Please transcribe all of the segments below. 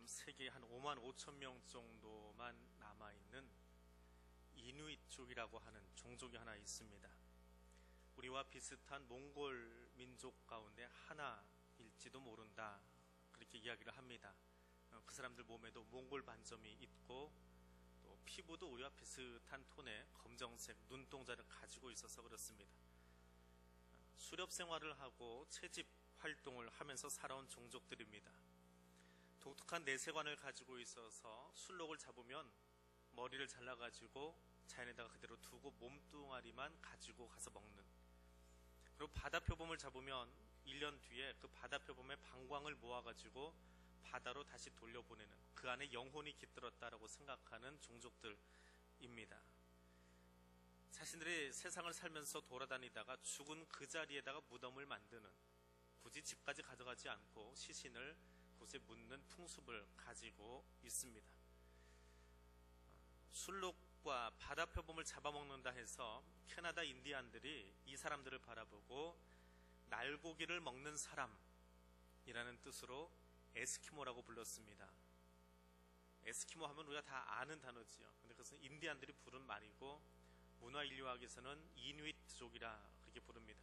세계에 한 5만 5천 명 정도만 남아있는 이누이트족이라고 하는 종족이 하나 있습니다. 우리와 비슷한 몽골 민족 가운데 하나일지도 모른다, 그렇게 이야기를 합니다. 그 사람들 몸에도 몽골 반점이 있고 또 피부도 우리와 비슷한 톤의 검정색 눈동자를 가지고 있어서 그렇습니다. 수렵 생활을 하고 채집 활동을 하면서 살아온 종족들입니다. 독특한 내세관을 가지고 있어서 술록을 잡으면 머리를 잘라가지고 자연에다가 그대로 두고 몸뚱아리만 가지고 가서 먹는, 그리고 바다표범을 잡으면 1년 뒤에 그 바다표범의 방광을 모아가지고 바다로 다시 돌려보내는, 그 안에 영혼이 깃들었다라고 생각하는 종족들입니다. 자신들이 세상을 살면서 돌아다니다가 죽은 그 자리에다가 무덤을 만드는, 굳이 집까지 가져가지 않고 시신을 곳에 묻는 풍습을 가지고 있습니다. 술록과 바다표범을 잡아먹는다 해서 캐나다 인디안들이 이 사람들을 바라보고 날고기를 먹는 사람이라는 뜻으로 에스키모라고 불렀습니다. 에스키모 하면 우리가 다 아는 단어지요. 근데 그것은 인디안들이 부른 말이고 문화인류학에서는 이누이트족이라 그렇게 부릅니다.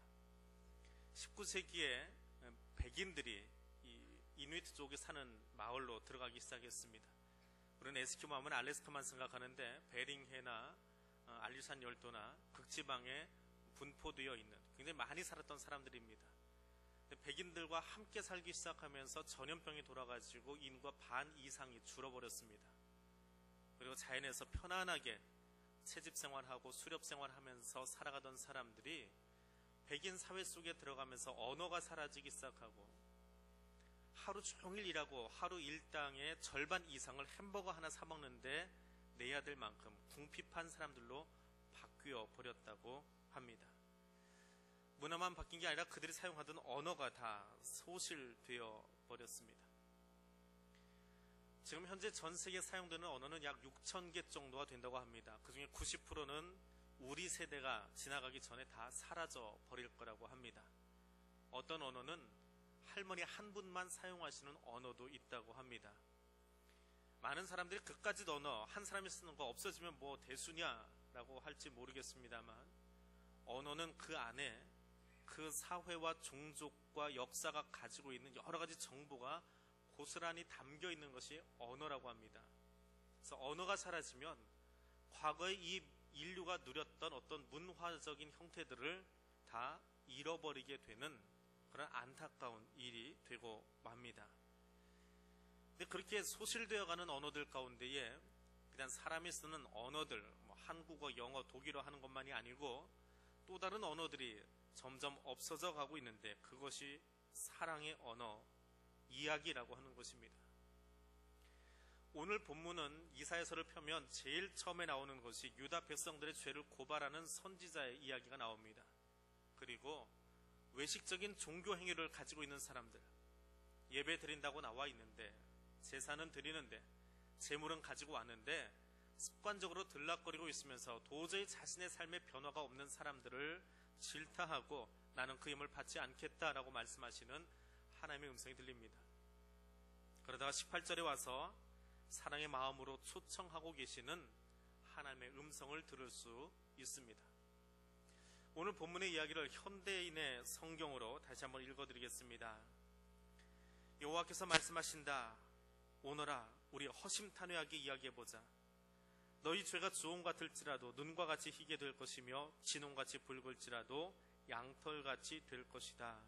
19세기에 백인들이 이 이누이트족이 사는 마을로 들어가기 시작했습니다. 우리는 에스키모 하면 알래스카만 생각하는데 베링해나 알리산 열도나 극지방에 분포되어 있는 굉장히 많이 살았던 사람들입니다. 백인들과 함께 살기 시작하면서 전염병이 돌아가지고 인구가 반 이상이 줄어버렸습니다. 그리고 자연에서 편안하게 채집 생활하고 수렵 생활하면서 살아가던 사람들이 백인 사회 속에 들어가면서 언어가 사라지기 시작하고 하루 종일 일하고 하루 일당의 절반 이상을 햄버거 하나 사 먹는데 내야 될 만큼 궁핍한 사람들로 바뀌어 버렸다고 합니다. 문화만 바뀐 게 아니라 그들이 사용하던 언어가 다 소실되어 버렸습니다. 지금 현재 전 세계에 사용되는 언어는 약 6,000개 정도가 된다고 합니다. 그 중에 90%는 우리 세대가 지나가기 전에 다 사라져 버릴 거라고 합니다. 어떤 언어는 할머니 한 분만 사용하시는 언어도 있다고 합니다. 많은 사람들이 그까짓 언어 한 사람이 쓰는 거 없어지면 뭐 대수냐라고 할지 모르겠습니다만, 언어는 그 안에 그 사회와 종족과 역사가 가지고 있는 여러 가지 정보가 고스란히 담겨 있는 것이 언어라고 합니다. 그래서 언어가 사라지면 과거의 이 인류가 누렸던 어떤 문화적인 형태들을 다 잃어버리게 되는 그런 안타까운 일이 되고 맙니다. 근데 그렇게 소실되어가는 언어들 가운데에 그냥 사람이 쓰는 언어들, 뭐 한국어, 영어, 독일어 하는 것만이 아니고 또 다른 언어들이 점점 없어져 가고 있는데, 그것이 사랑의 언어, 이야기라고 하는 것입니다. 오늘 본문은 이사야서를 펴면 제일 처음에 나오는 것이 유다 백성들의 죄를 고발하는 선지자의 이야기가 나옵니다. 그리고 외식적인 종교 행위를 가지고 있는 사람들, 예배 드린다고 나와 있는데, 제사는 드리는데, 재물은 가지고 왔는데 습관적으로 들락거리고 있으면서 도저히 자신의 삶에 변화가 없는 사람들을 질타하고 나는 그 힘을 받지 않겠다라고 말씀하시는 하나님의 음성이 들립니다. 그러다가 18절에 와서 사랑의 마음으로 초청하고 계시는 하나님의 음성을 들을 수 있습니다. 오늘 본문의 이야기를 현대인의 성경으로 다시 한번 읽어드리겠습니다. 여호와께서 말씀하신다. 오너라, 우리 허심탄회하게 이야기해보자. 너희 죄가 주홍 같을지라도 눈과 같이 희게 될 것이며 진홍같이 붉을지라도 양털같이 될 것이다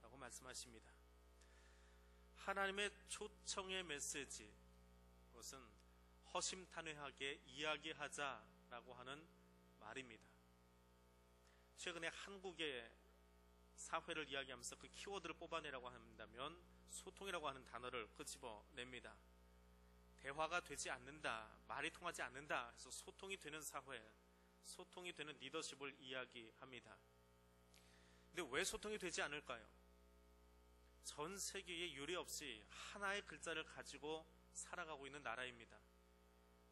라고 말씀하십니다. 하나님의 초청의 메시지, 그것은 허심탄회하게 이야기하자라고 하는 말입니다. 최근에 한국의 사회를 이야기하면서 그 키워드를 뽑아내라고 한다면 소통이라고 하는 단어를 끄집어냅니다. 대화가 되지 않는다, 말이 통하지 않는다 해서 소통이 되는 사회, 소통이 되는 리더십을 이야기합니다. 근데 왜 소통이 되지 않을까요? 전 세계에 유례 없이 하나의 글자를 가지고 살아가고 있는 나라입니다.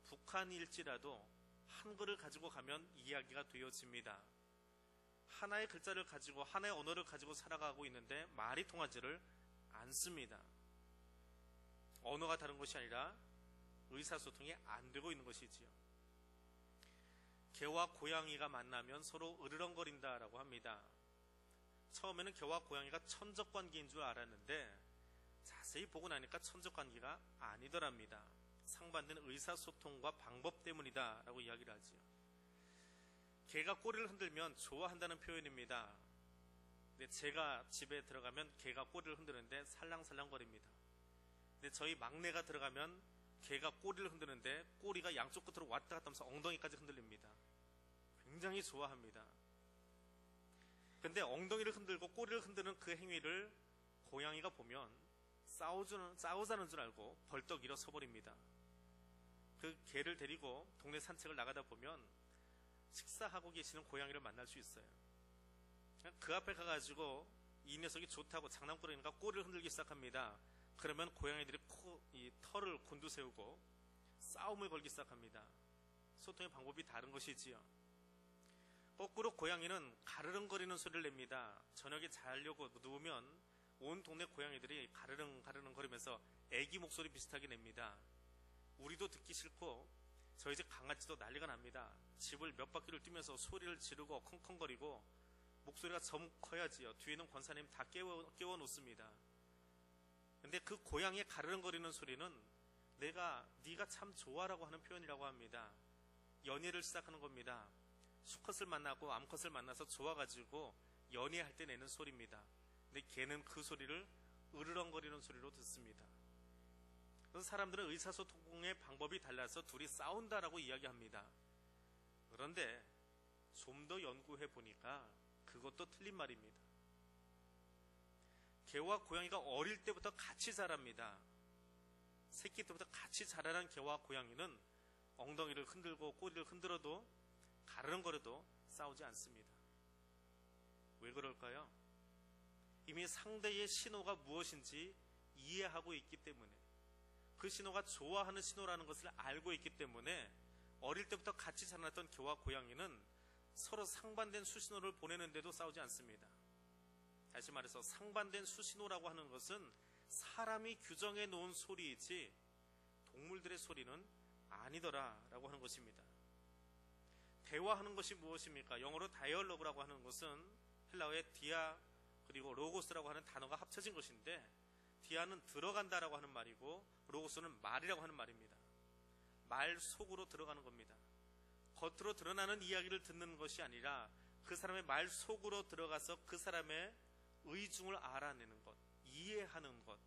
북한일지라도 한글을 가지고 가면 이야기가 되어집니다. 하나의 글자를 가지고 하나의 언어를 가지고 살아가고 있는데 말이 통하지를 않습니다. 언어가 다른 것이 아니라 의사소통이 안 되고 있는 것이지요. 개와 고양이가 만나면 서로 으르렁거린다라고 합니다. 처음에는 개와 고양이가 천적관계인 줄 알았는데 자세히 보고 나니까 천적관계가 아니더랍니다. 상반된 의사소통과 방법 때문이다 라고 이야기를 하지요. 개가 꼬리를 흔들면 좋아한다는 표현입니다. 근데 제가 집에 들어가면 개가 꼬리를 흔드는데 살랑살랑거립니다. 근데 저희 막내가 들어가면 개가 꼬리를 흔드는데 꼬리가 양쪽 끝으로 왔다 갔다 하면서 엉덩이까지 흔들립니다. 굉장히 좋아합니다. 근데 엉덩이를 흔들고 꼬리를 흔드는 그 행위를 고양이가 보면 싸우자는 줄 알고 벌떡 일어서 버립니다. 그 개를 데리고 동네 산책을 나가다 보면 식사하고 계시는 고양이를 만날 수 있어요. 그 앞에 가가지고 이 녀석이 좋다고 장난꾸러기니까 꼬리를 흔들기 시작합니다. 그러면 고양이들이 이 털을 곤두세우고 싸움을 걸기 시작합니다. 소통의 방법이 다른 것이지요. 거꾸로 고양이는 가르릉거리는 소리를 냅니다. 저녁에 자려고 누우면 온 동네 고양이들이 가르릉 거리면서 애기 목소리 비슷하게 냅니다. 우리도 듣기 싫고 저희 집 강아지도 난리가 납니다. 집을 몇 바퀴를 뛰면서 소리를 지르고 컹컹거리고 목소리가 좀 커야지요. 뒤에 있는 권사님 다 깨워 놓습니다. 근데 그 고양이의 가르릉거리는 소리는 네가 참 좋아라고 하는 표현이라고 합니다. 연애를 시작하는 겁니다. 수컷을 만나고 암컷을 만나서 좋아가지고 연애할 때 내는 소리입니다. 근데 걔는 그 소리를 으르렁거리는 소리로 듣습니다. 그래서 사람들은 의사소통의 방법이 달라서 둘이 싸운다라고 이야기합니다. 그런데 좀 더 연구해 보니까 그것도 틀린 말입니다. 개와 고양이가 어릴 때부터 같이 자랍니다. 새끼 때부터 같이 자라는 개와 고양이는 엉덩이를 흔들고 꼬리를 흔들어도 가르릉거려도 싸우지 않습니다. 왜 그럴까요? 이미 상대의 신호가 무엇인지 이해하고 있기 때문에, 그 신호가 좋아하는 신호라는 것을 알고 있기 때문에 어릴 때부터 같이 자라났던 개와 고양이는 서로 상반된 수신호를 보내는데도 싸우지 않습니다. 다시 말해서 상반된 수신호라고 하는 것은 사람이 규정해 놓은 소리이지 동물들의 소리는 아니더라라고 하는 것입니다. 대화하는 것이 무엇입니까? 영어로 다이얼로그라고 하는 것은 헬라어의 디아 그리고 로고스라고 하는 단어가 합쳐진 것인데, 디아는 들어간다라고 하는 말이고 로고스는 말이라고 하는 말입니다. 말 속으로 들어가는 겁니다. 겉으로 드러나는 이야기를 듣는 것이 아니라 그 사람의 말 속으로 들어가서 그 사람의 의중을 알아내는 것, 이해하는 것,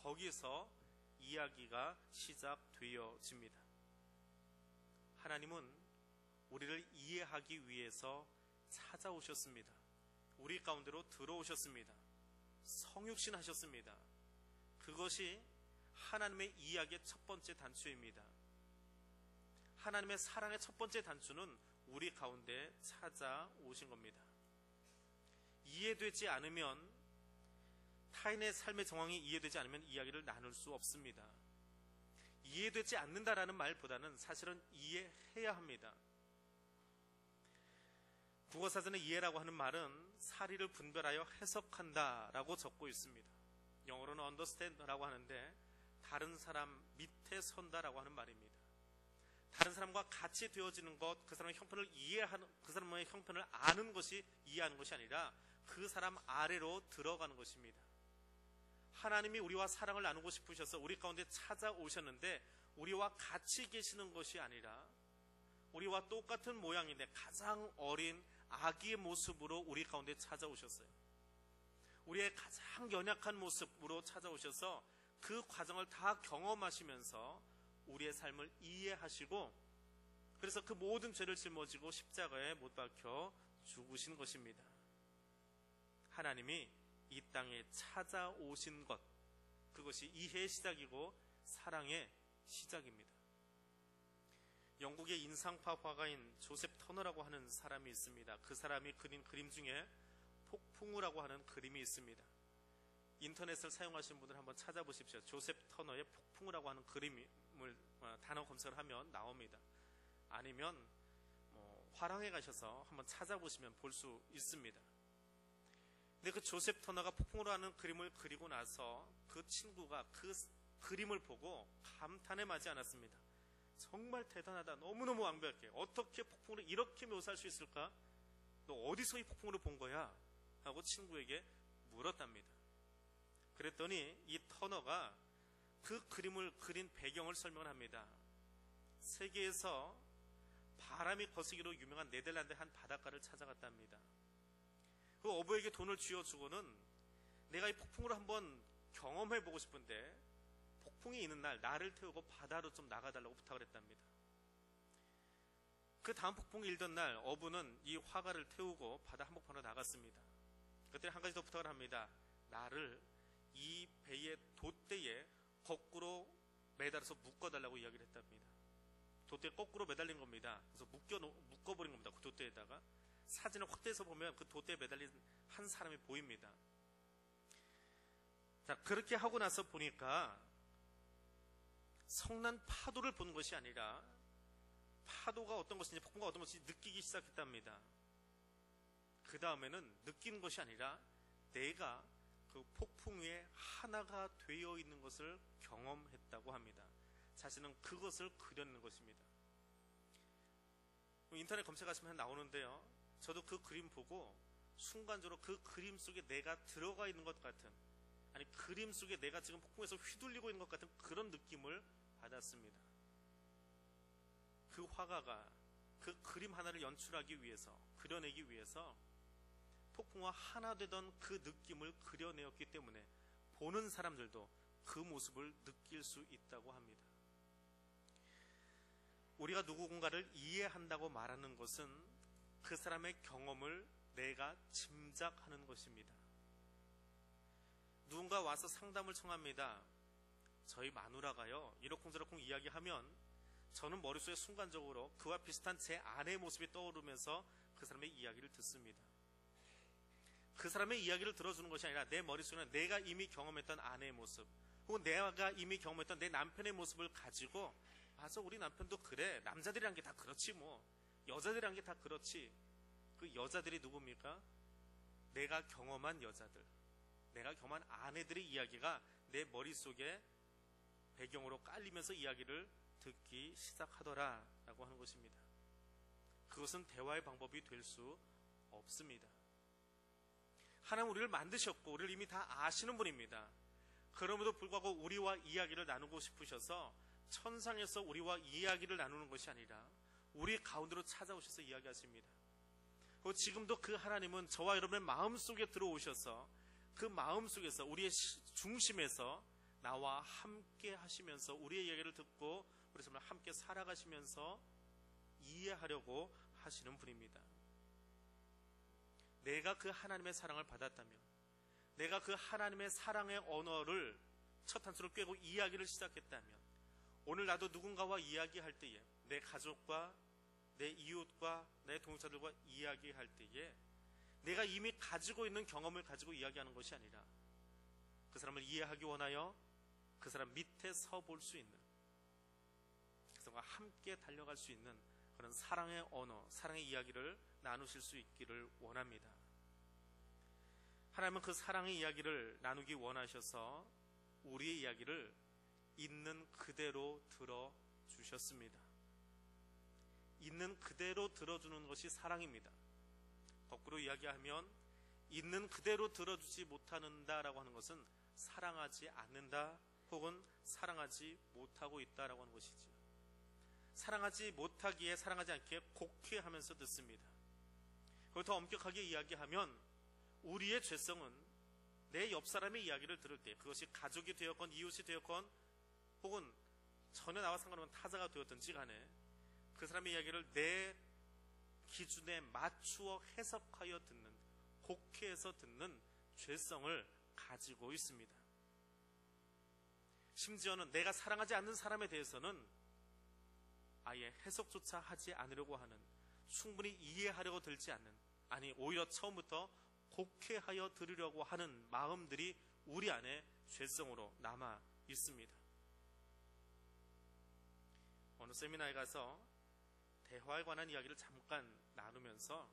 거기서 이야기가 시작되어집니다. 하나님은 우리를 이해하기 위해서 찾아오셨습니다. 우리 가운데로 들어오셨습니다. 성육신 하셨습니다. 그것이 하나님의 이야기의 첫 번째 단추입니다. 하나님의 사랑의 첫 번째 단추는 우리 가운데 찾아오신 겁니다. 이해되지 않으면, 타인의 삶의 정황이 이해되지 않으면 이야기를 나눌 수 없습니다. 이해되지 않는다라는 말보다는 사실은 이해해야 합니다. 국어사전의 이해라고 하는 말은 사리를 분별하여 해석한다라고 적고 있습니다. 영어로는 understand라고 하는데 다른 사람 밑에 선다라고 하는 말입니다. 다른 사람과 같이 되어지는 것, 그 사람의 형편을 이해하는, 그 사람의 형편을 아는 것이 이해하는 것이 아니라 그 사람 아래로 들어가는 것입니다. 하나님이 우리와 사랑을 나누고 싶으셔서 우리 가운데 찾아오셨는데 우리와 같이 계시는 것이 아니라 우리와 똑같은 모양인데 가장 어린 아기의 모습으로 우리 가운데 찾아오셨어요. 우리의 가장 연약한 모습으로 찾아오셔서 그 과정을 다 경험하시면서 우리의 삶을 이해하시고, 그래서 그 모든 죄를 짊어지고 십자가에 못 박혀 죽으신 것입니다. 하나님이 이 땅에 찾아오신 것, 그것이 이해의 시작이고 사랑의 시작입니다. 영국의 인상파 화가인 조셉 터너라고 하는 사람이 있습니다. 그 사람이 그린 그림 중에 폭풍우라고 하는 그림이 있습니다. 인터넷을 사용하시는 분들 한번 찾아보십시오. 조셉 터너의 폭풍우라고 하는 그림을 단어 검색을 하면 나옵니다. 아니면 화랑에 가셔서 한번 찾아보시면 볼 수 있습니다. 근데 그 조셉 터너가 폭풍우라는 그림을 그리고 나서 그 친구가, 그 그림을 보고 감탄에 마지 않았습니다. 정말 대단하다. 너무너무 완벽해. 어떻게 폭풍우를 이렇게 묘사할 수 있을까? 너 어디서 이 폭풍우를 본 거야? 하고 친구에게 물었답니다. 그랬더니 이 터너가 그 그림을 그린 배경을 설명을 합니다. 세계에서 바람이 거세기로 유명한 네덜란드 한 바닷가를 찾아갔답니다. 그 어부에게 돈을 쥐어주고는 내가 이 폭풍우를 한번 경험해보고 싶은데 폭풍이 있는 날 나를 태우고 바다로 좀 나가달라고 부탁을 했답니다. 그 다음 폭풍이 일던 날 어부는 이 화가를 태우고 바다 한복판으로 나갔습니다. 그때 한 가지 더 부탁을 합니다. 나를 이 배의 돛대에 거꾸로 매달아서 묶어달라고 이야기를 했답니다. 돛대에 거꾸로 매달린 겁니다. 그래서 묶어버린 겁니다. 그 돛대에다가. 사진을 확대해서 보면 그 돛대에 매달린 한 사람이 보입니다. 자, 그렇게 하고 나서 보니까 성난 파도를 본 것이 아니라 파도가 어떤 것인지 폭풍과 어떤 것인지 느끼기 시작했답니다. 그 다음에는 느끼는 것이 아니라 내가 그 폭풍 위에 하나가 되어 있는 것을 경험했다고 합니다. 자신은 그것을 그렸는 것입니다. 인터넷 검색하시면 나오는데요. 저도 그 그림 보고 순간적으로 그 그림 속에 내가 들어가 있는 것 같은, 아니 그림 속에 내가 지금 폭풍에서 휘둘리고 있는 것 같은 그런 느낌을 받았습니다. 그 화가가 그 그림 하나를 연출하기 위해서, 그려내기 위해서 폭풍과 하나 되던 그 느낌을 그려내었기 때문에 보는 사람들도 그 모습을 느낄 수 있다고 합니다. 우리가 누군가를 이해한다고 말하는 것은 그 사람의 경험을 내가 짐작하는 것입니다. 누군가 와서 상담을 청합니다. 저희 마누라가요 이러쿵저러쿵 이야기하면 저는 머릿속에 순간적으로 그와 비슷한 제 아내의 모습이 떠오르면서 그 사람의 이야기를 듣습니다. 그 사람의 이야기를 들어주는 것이 아니라 내 머릿속에는 내가 이미 경험했던 아내의 모습, 혹은 내가 이미 경험했던 내 남편의 모습을 가지고, 맞아 우리 남편도 그래, 남자들이란 게 다 그렇지 뭐, 여자들이란 게 다 그렇지. 그 여자들이 누굽니까? 내가 경험한 여자들, 내가 경험한 아내들의 이야기가 내 머릿속에 배경으로 깔리면서 이야기를 듣기 시작하더라 라고 하는 것입니다. 그것은 대화의 방법이 될 수 없습니다. 하나님 우리를 만드셨고 우리를 이미 다 아시는 분입니다. 그럼에도 불구하고 우리와 이야기를 나누고 싶으셔서 천상에서 우리와 이야기를 나누는 것이 아니라 우리 가운데로 찾아오셔서 이야기하십니다. 그리고 지금도 그 하나님은 저와 여러분의 마음속에 들어오셔서 그 마음속에서 우리의 중심에서 나와 함께 하시면서 우리의 이야기를 듣고 우리 정말 함께 살아가시면서 이해하려고 하시는 분입니다. 내가 그 하나님의 사랑을 받았다면, 내가 그 하나님의 사랑의 언어를 첫 한 수를 꿰고 이야기를 시작했다면, 오늘 나도 누군가와 이야기할 때에, 내 가족과 내 이웃과 내 동료들과 이야기할 때에 내가 이미 가지고 있는 경험을 가지고 이야기하는 것이 아니라 그 사람을 이해하기 원하여 그 사람 밑에 서 볼 수 있는, 그 사람과 함께 달려갈 수 있는 그런 사랑의 언어, 사랑의 이야기를 나누실 수 있기를 원합니다. 하나님은 그 사랑의 이야기를 나누기 원하셔서 우리의 이야기를 있는 그대로 들어주셨습니다. 있는 그대로 들어주는 것이 사랑입니다. 거꾸로 이야기하면 있는 그대로 들어주지 못한다라고 하는 것은 사랑하지 않는다 혹은 사랑하지 못하고 있다라고 하는 것이죠. 사랑하지 못하기에 사랑하지 않기에 곡해하면서 듣습니다. 그리고 더 엄격하게 이야기하면 우리의 죄성은 내 옆 사람의 이야기를 들을 때, 그것이 가족이 되었건 이웃이 되었건 혹은 전에 나와 상관없는 타자가 되었든지 간에 그 사람의 이야기를 내 기준에 맞추어 해석하여 듣는, 곡해해서 듣는 죄성을 가지고 있습니다. 심지어는 내가 사랑하지 않는 사람에 대해서는 아예 해석조차 하지 않으려고 하는, 충분히 이해하려고 들지 않는, 아니 오히려 처음부터 곡해하여 들으려고 하는 마음들이 우리 안에 죄성으로 남아 있습니다. 어느 세미나에 가서 대화에 관한 이야기를 잠깐 나누면서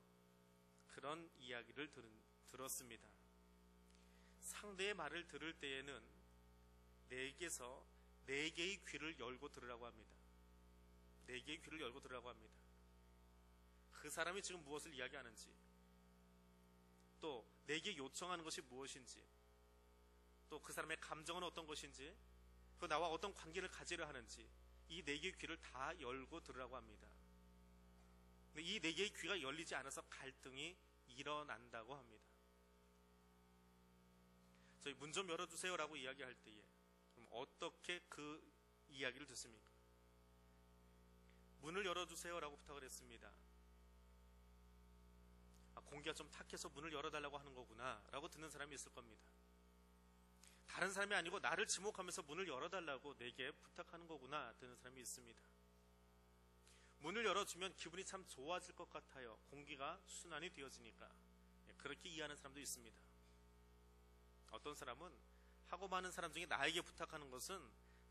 그런 이야기를 들었습니다. 상대의 말을 들을 때에는 내게서 네 개의 귀를 열고 들으라고 합니다. 네 개의 귀를 열고 들으라고 합니다. 그 사람이 지금 무엇을 이야기하는지, 또 내게 요청하는 것이 무엇인지, 또 그 사람의 감정은 어떤 것인지, 그 나와 어떤 관계를 가지려 하는지, 이 네 개의 귀를 다 열고 들으라고 합니다. 이 네 개의 귀가 열리지 않아서 갈등이 일어난다고 합니다. 저희 문 좀 열어주세요 라고 이야기할 때에 그럼 어떻게 그 이야기를 듣습니까? 문을 열어주세요 라고 부탁을 했습니다. 공기가 좀 탁해서 문을 열어달라고 하는 거구나 라고 듣는 사람이 있을 겁니다. 다른 사람이 아니고 나를 지목하면서 문을 열어달라고 내게 부탁하는 거구나 듣는 사람이 있습니다. 문을 열어주면 기분이 참 좋아질 것 같아요. 공기가 순환이 되어지니까. 그렇게 이해하는 사람도 있습니다. 어떤 사람은 하고 많은 사람 중에 나에게 부탁하는 것은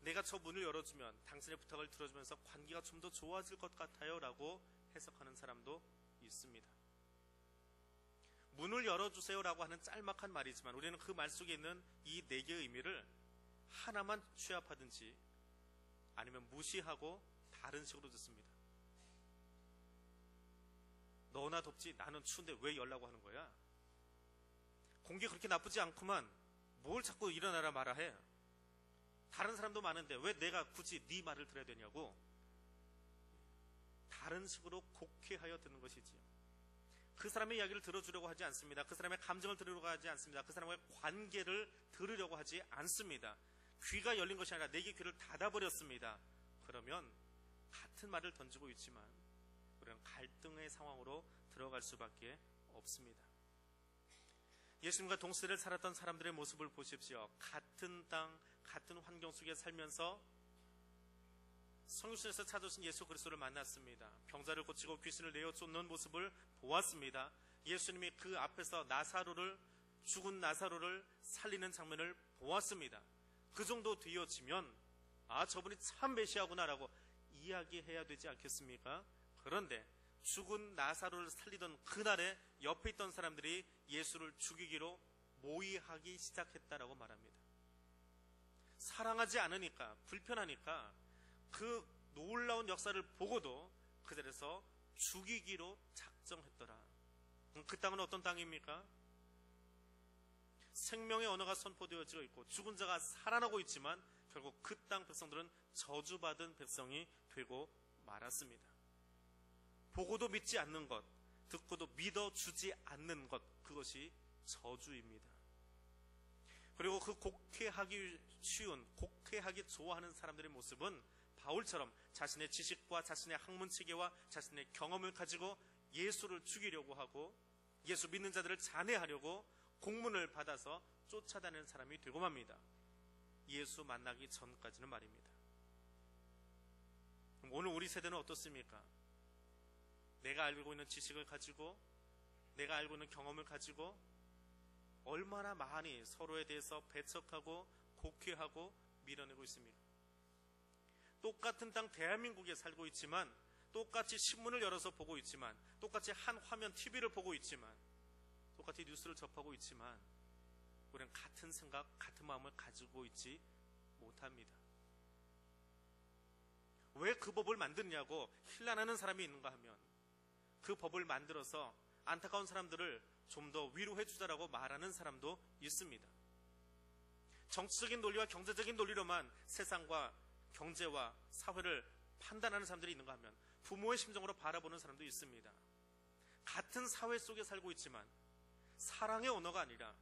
내가 저 문을 열어주면 당신의 부탁을 들어주면서 관계가 좀 더 좋아질 것 같아요 라고 해석하는 사람도 있습니다. 문을 열어주세요 라고 하는 짤막한 말이지만 우리는 그 말 속에 있는 이 네 개의 의미를 하나만 취합하든지 아니면 무시하고 다른 식으로 듣습니다. 너나 덥지 나는 추운데 왜 열라고 하는 거야? 공기 그렇게 나쁘지 않구만 뭘 자꾸 일어나라 마라 해. 다른 사람도 많은데 왜 내가 굳이 네 말을 들어야 되냐고. 다른 식으로 곡해하여 듣는 것이지요. 그 사람의 이야기를 들어주려고 하지 않습니다. 그 사람의 감정을 들으려고 하지 않습니다. 그 사람과의 관계를 들으려고 하지 않습니다. 귀가 열린 것이 아니라 내게 귀를 닫아버렸습니다. 그러면 같은 말을 던지고 있지만 우리는 갈등의 상황으로 들어갈 수밖에 없습니다. 예수님과 동시대를 살았던 사람들의 모습을 보십시오. 같은 땅, 같은 환경 속에 살면서 성육신에서 찾아오신 예수 그리스도를 만났습니다. 병자를 고치고 귀신을 내어 쫓는 모습을 보았습니다. 예수님이 그 앞에서 죽은 나사로를 살리는 장면을 보았습니다. 그 정도 되어지면 저분이 참 메시아구나라고 이야기해야 되지 않겠습니까? 그런데 죽은 나사로를 살리던 그날에 옆에 있던 사람들이 예수를 죽이기로 모의하기 시작했다라고 말합니다. 사랑하지 않으니까, 불편하니까 그 놀라운 역사를 보고도 그 자리에서 죽이기로 작정했더라. 그 땅은 어떤 땅입니까? 생명의 언어가 선포되어지고 있고 죽은 자가 살아나고 있지만 결국 그 땅 백성들은 저주받은 백성이 되고 말았습니다. 보고도 믿지 않는 것, 듣고도 믿어주지 않는 것, 그것이 저주입니다. 그리고 그 곡해하기 쉬운, 곡해하기 좋아하는 사람들의 모습은 바울처럼 자신의 지식과 자신의 학문 체계와 자신의 경험을 가지고 예수를 죽이려고 하고 예수 믿는 자들을 잔해하려고 공문을 받아서 쫓아다니는 사람이 되고 맙니다. 예수 만나기 전까지는 말입니다. 그럼 오늘 우리 세대는 어떻습니까? 내가 알고 있는 지식을 가지고 내가 알고 있는 경험을 가지고 얼마나 많이 서로에 대해서 배척하고 곡해하고 밀어내고 있습니까? 똑같은 땅 대한민국에 살고 있지만 똑같이 신문을 열어서 보고 있지만 똑같이 한 화면 TV를 보고 있지만 똑같이 뉴스를 접하고 있지만 우리는 같은 생각, 같은 마음을 가지고 있지 못합니다. 왜 그 법을 만드냐고 힐난하는 사람이 있는가 하면 그 법을 만들어서 안타까운 사람들을 좀 더 위로해 주자라고 말하는 사람도 있습니다. 정치적인 논리와 경제적인 논리로만 세상과 경제와 사회를 판단하는 사람들이 있는가 하면 부모의 심정으로 바라보는 사람도 있습니다. 같은 사회 속에 살고 있지만 사랑의 언어가 아니라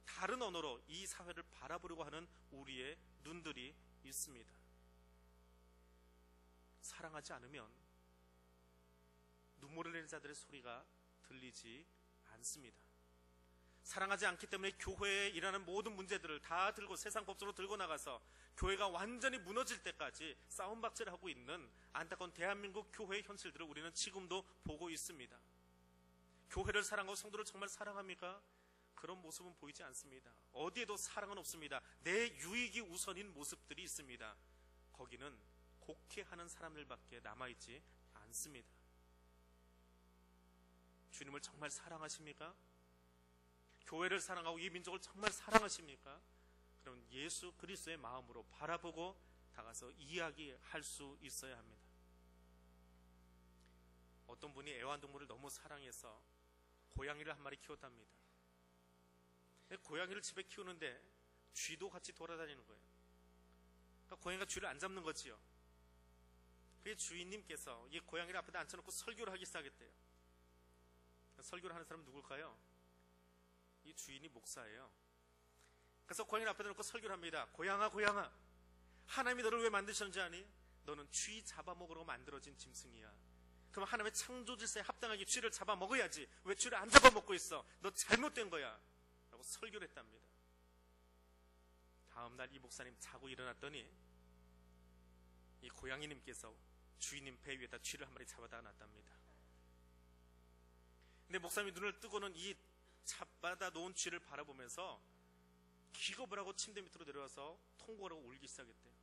다른 언어로 이 사회를 바라보려고 하는 우리의 눈들이 있습니다. 사랑하지 않으면 눈물을 흘리는 자들의 소리가 들리지 않습니다. 사랑하지 않기 때문에 교회에 일하는 모든 문제들을 다 들고 세상 법적으로 들고 나가서 교회가 완전히 무너질 때까지 싸움박질을 하고 있는 안타까운 대한민국 교회의 현실들을 우리는 지금도 보고 있습니다. 교회를 사랑하고 성도를 정말 사랑합니까? 그런 모습은 보이지 않습니다. 어디에도 사랑은 없습니다. 내 유익이 우선인 모습들이 있습니다. 거기는 곡해하는 사람들밖에 남아있지 않습니다. 주님을 정말 사랑하십니까? 교회를 사랑하고 이 민족을 정말 사랑하십니까? 그럼 예수 그리스도의 마음으로 바라보고 다가서 이야기할 수 있어야 합니다. 어떤 분이 애완동물을 너무 사랑해서 고양이를 한 마리 키웠답니다. 고양이를 집에 키우는데 쥐도 같이 돌아다니는 거예요. 그러니까 고양이가 쥐를 안 잡는 거지요. 그게 주인님께서 이 고양이를 앞에다 앉혀놓고 설교를 하기 시작했대요. 설교를 하는 사람은 누굴까요? 이 주인이 목사예요. 그래서 고양이를 앞에다 놓고 설교를 합니다. 고양아, 고양아, 하나님이 너를 왜 만드셨는지 아니? 너는 쥐 잡아먹으러 만들어진 짐승이야. 그럼 하나님의 창조 질서에 합당하게 쥐를 잡아먹어야지. 왜 쥐를 안 잡아먹고 있어? 너 잘못된 거야. 라고 설교를 했답니다. 다음날 이 목사님 자고 일어났더니 이 고양이님께서 주인님 배 위에다 쥐를 한 마리 잡아다 놨답니다. 근데 목사님이 눈을 뜨고는 이 잡아다 놓은 쥐를 바라보면서 기겁을 하고 침대 밑으로 내려와서 통곡을 하고 울기 시작했대요.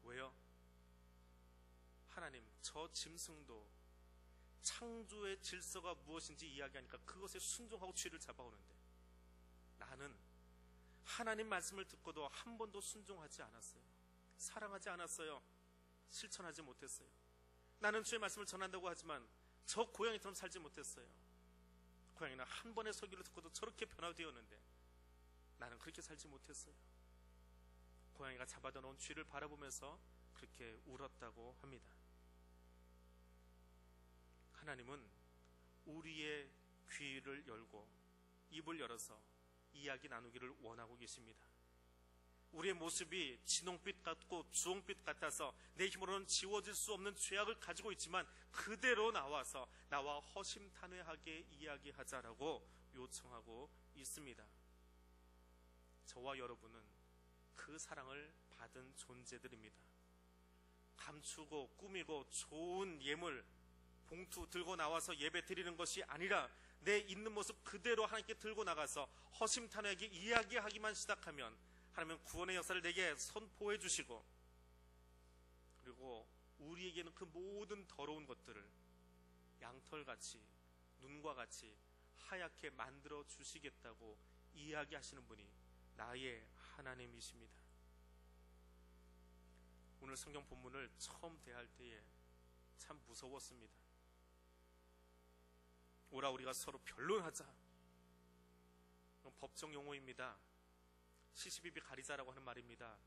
왜요? 하나님, 저 짐승도 창조의 질서가 무엇인지 이야기하니까 그것에 순종하고 쥐를 잡아오는데 나는 하나님 말씀을 듣고도 한 번도 순종하지 않았어요. 사랑하지 않았어요. 실천하지 못했어요. 나는 주의 말씀을 전한다고 하지만 저 고양이처럼 살지 못했어요. 고양이는 한 번의 설교를 듣고도 저렇게 변화되었는데 나는 그렇게 살지 못했어요. 고양이가 잡아다 놓은 쥐를 바라보면서 그렇게 울었다고 합니다. 하나님은 우리의 귀를 열고 입을 열어서 이야기 나누기를 원하고 계십니다. 우리의 모습이 진홍빛 같고 주홍빛 같아서 내 힘으로는 지워질 수 없는 죄악을 가지고 있지만 그대로 나와서 나와 허심탄회하게 이야기하자라고 요청하고 있습니다. 저와 여러분은 그 사랑을 받은 존재들입니다. 감추고 꾸미고 좋은 예물 봉투 들고 나와서 예배 드리는 것이 아니라 내 있는 모습 그대로 하나님께 들고 나가서 허심탄회하게 이야기하기만 시작하면 하나님은 구원의 역사를 내게 선포해 주시고 그리고 우리에게는 그 모든 더러운 것들을 양털같이 눈과 같이 하얗게 만들어 주시겠다고 이야기하시는 분이 나의 하나님이십니다. 오늘 성경 본문을 처음 대할 때에 참 무서웠습니다. 오라 우리가 서로 변론하자. 법정 용어입니다. 시시비비 가리자라고 하는 말입니다.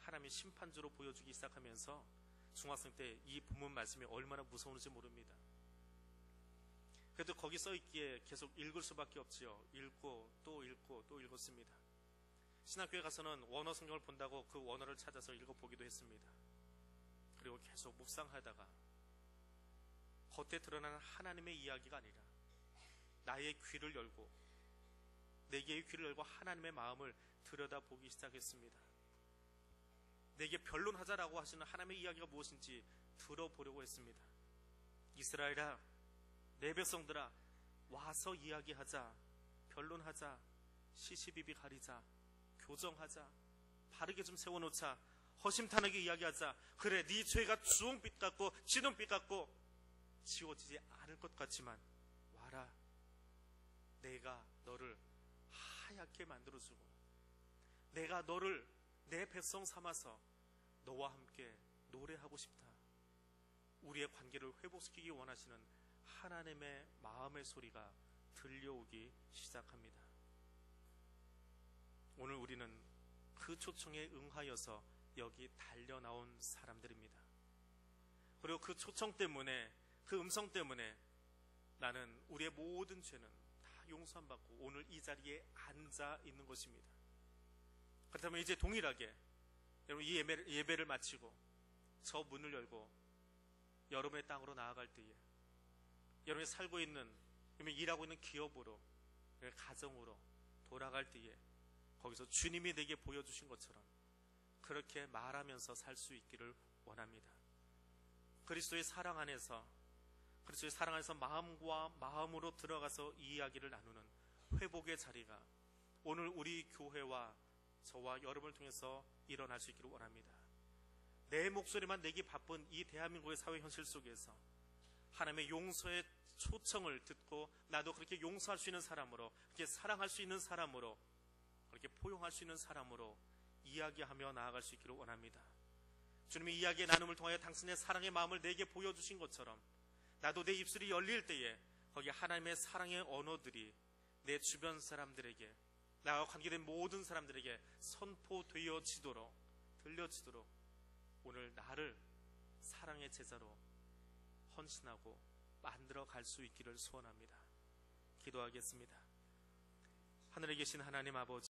하나님이 심판주로 보여주기 시작하면서 중학생 때 이 본문 말씀이 얼마나 무서운지 모릅니다. 그래도 거기 써있기에 계속 읽을 수밖에 없지요. 읽고 또 읽고 또 읽었습니다. 신학교에 가서는 원어 성경을 본다고 그 원어를 찾아서 읽어보기도 했습니다. 그리고 계속 묵상하다가 겉에 드러나는 하나님의 이야기가 아니라 나의 귀를 열고 내게의 귀를 열고 하나님의 마음을 들여다보기 시작했습니다. 내게 변론하자라고 하시는 하나님의 이야기가 무엇인지 들어보려고 했습니다. 이스라엘아, 내 백성들아, 와서 이야기하자, 변론하자, 시시비비 가리자, 교정하자, 바르게 좀 세워놓자, 허심탄회하게 이야기하자. 그래, 네 죄가 주홍빛 같고 진홍빛 같고 지워지지 않을 것 같지만 와라, 내가 너를 하얗게 만들어주고 내가 너를 내 백성 삼아서 너와 함께 노래하고 싶다. 우리의 관계를 회복시키기 원하시는 하나님의 마음의 소리가 들려오기 시작합니다. 오늘 우리는 그 초청에 응하여서 여기 달려나온 사람들입니다. 그리고 그 초청 때문에, 그 음성 때문에 나는 우리의 모든 죄는 다 용서함 받고 오늘 이 자리에 앉아 있는 것입니다. 그렇다면 이제 동일하게 여러분 이 예배를 마치고 저 문을 열고 여러분의 땅으로 나아갈 때에 여러분이 살고 있는, 여러분이 일하고 있는 기업으로, 가정으로 돌아갈 때에 거기서 주님이 내게 보여주신 것처럼 그렇게 말하면서 살 수 있기를 원합니다. 그리스도의 사랑 안에서 마음과 마음으로 들어가서 이 이야기를 나누는 회복의 자리가 오늘 우리 교회와 저와 여러분을 통해서 일어날 수 있기를 원합니다. 내 목소리만 내기 바쁜 이 대한민국의 사회 현실 속에서 하나님의 용서의 초청을 듣고 나도 그렇게 용서할 수 있는 사람으로, 그렇게 사랑할 수 있는 사람으로, 그렇게 포용할 수 있는 사람으로 이야기하며 나아갈 수 있기를 원합니다. 주님의 이야기의 나눔을 통하여 당신의 사랑의 마음을 내게 보여주신 것처럼 나도 내 입술이 열릴 때에 거기 하나님의 사랑의 언어들이 내 주변 사람들에게, 나와 관계된 모든 사람들에게 선포되어지도록, 들려지도록 오늘 나를 사랑의 제자로 헌신하고 만들어 갈 수 있기를 소원합니다. 기도하겠습니다. 하늘에 계신 하나님 아버지,